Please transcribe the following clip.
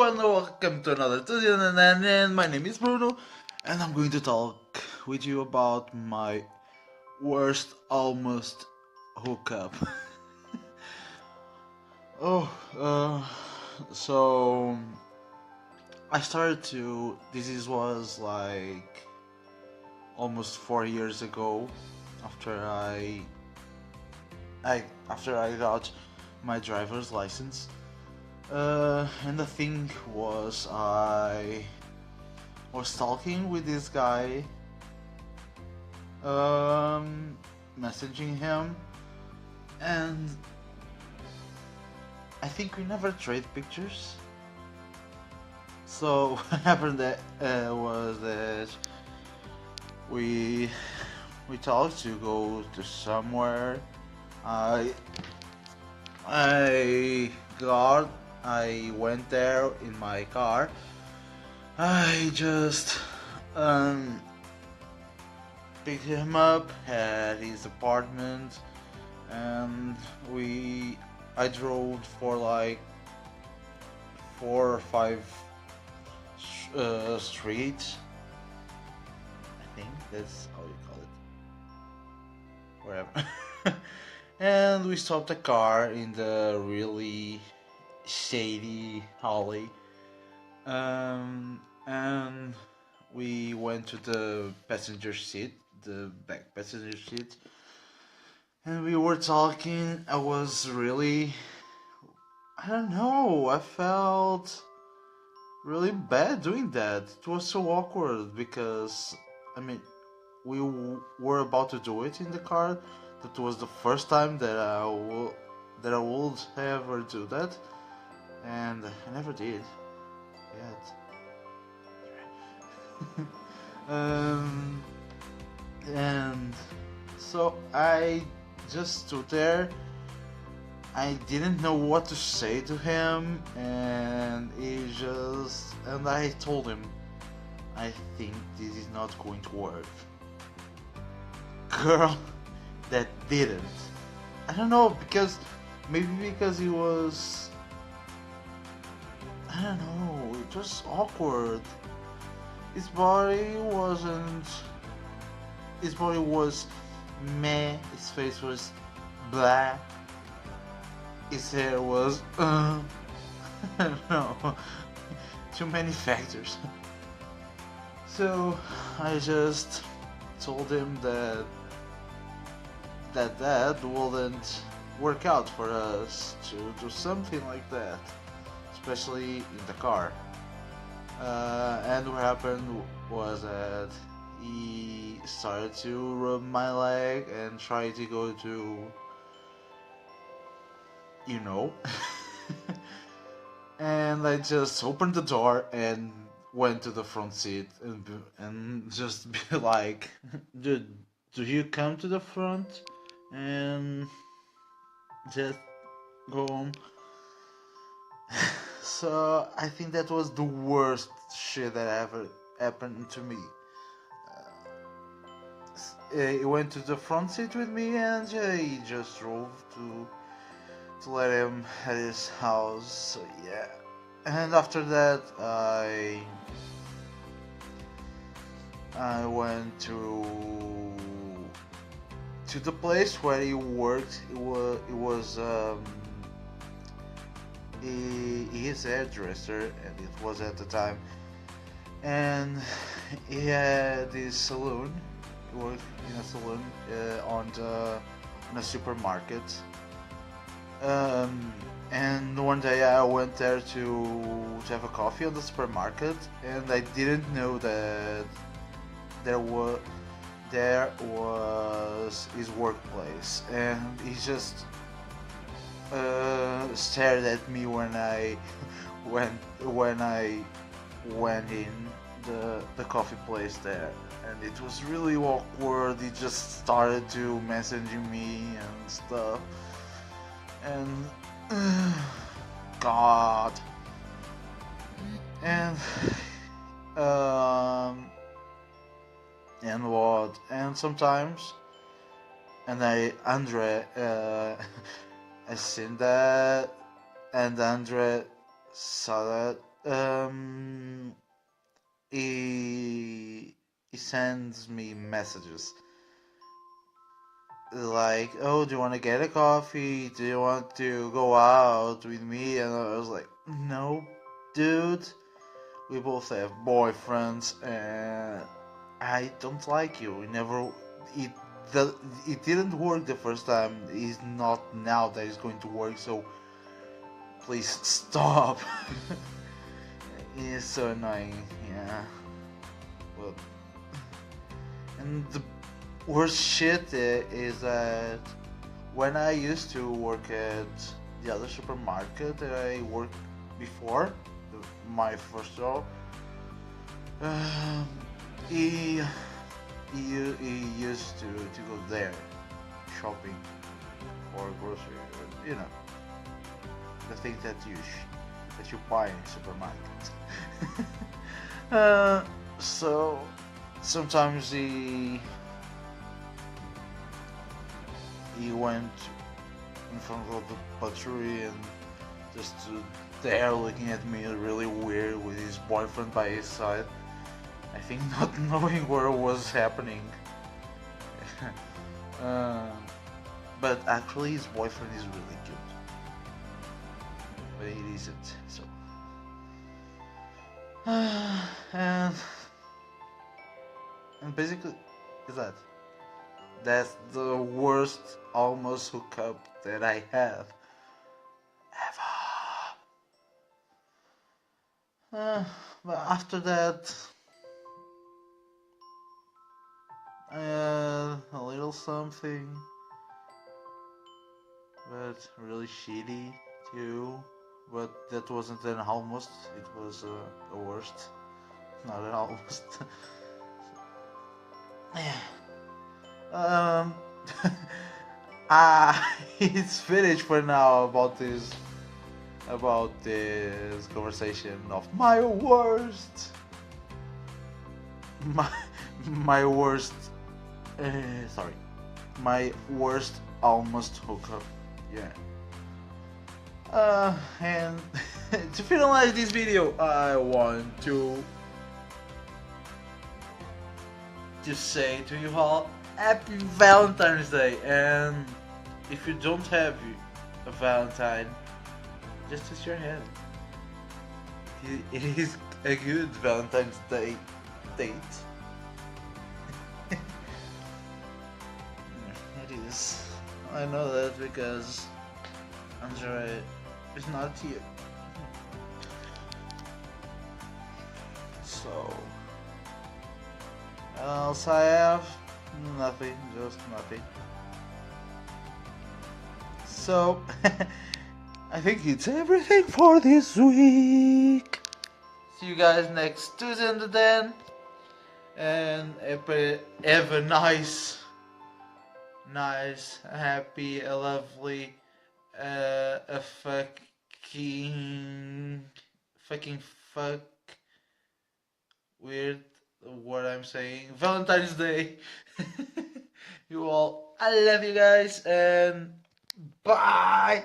and welcome to another tutorial, and my name is Bruno, and I'm going to talk with you about my worst almost hookup. oh, so I started to. Was like almost 4 years ago, after I got my driver's license. And the thing was, I was talking with this guy, messaging him, and I think we never trade pictures. So what happened was that we talked to go to somewhere. I I got I went there in my car. I just um, picked him up at his apartment, and I drove for like 4 or 5 streets. I think that's how you call it. Wherever. And we stopped the car in the really shady alley, and we went to the passenger seat, the back passenger seat, and we were talking. I don't know, I felt really bad doing that. It was so awkward because, I mean, were about to do it in the car. That was the first time that I would ever do that, and I never did yet. um, and so I just stood there. I didn't know what to say to him, and I told him, I think this is not going to work. Girl, that didn't. I don't know, maybe because he was, I don't know, it was awkward. His body was meh, his face was blah, his hair was, I don't know, too many factors. So I just told him that wouldn't work out for us to do something like that, especially in the car. And what happened was that he started to rub my leg and try to go to, you know. And I just opened the door and went to the front seat and just be like, do you come to the front and just go home? So I think that was the worst shit that ever happened to me. He went to the front seat with me, and he just drove to let him at his house. So yeah, and after that I went to the place where he worked. It was his hairdresser, and it was at the time, and he had this saloon. He worked in a saloon in a supermarket. And one day I went there to have a coffee at the supermarket, and I didn't know that there was his workplace, and he just stared at me when I went in the coffee place there, and it was really awkward. He just started to messaging me and stuff, and God, and and sometimes, and Andre I seen that, and Andre saw that, um, he he sends me messages like, "Oh, do you want to get a coffee? Do you want to go out with me?" And I was like, "No, dude. We both have boyfriends, and I don't like you. We never. It the it didn't work the first time. It's not now that it's going to work. So please stop." It's so annoying. Yeah. Well, and the worst shit is that when I used to work at the other supermarket that I worked before, my first job, um, he, he used to go there shopping for grocery, you know, the things that you buy in supermarkets. So sometimes he went in front of the butchery and just stood there looking at me really weird with his boyfriend by his side. I think not knowing what was happening. uh, but actually his boyfriend is really cute. But it isn't, so. and, and basically, is that. That's the worst almost hookup that I have ever. But after that, I had a little something, but really shitty too. But that wasn't an almost, it was a worst, not an almost. Yeah. Um, it's finished for now about this conversation of my worst, my my worst, sorry, my worst almost hookup. Yeah. And to finalize this video, I want to say to you all, Happy Valentine's Day. And if you don't have a Valentine, just twist your hand. It is a good Valentine's Day date. It is. I know that because Andre is not here. So, what else I have? Nothing, just nothing. So, I think it's everything for this week. See you guys next Tuesday and then. And have a nice, happy, a lovely, a fucking fuck weird what I'm saying. Valentine's Day. You all, I love you guys and bye.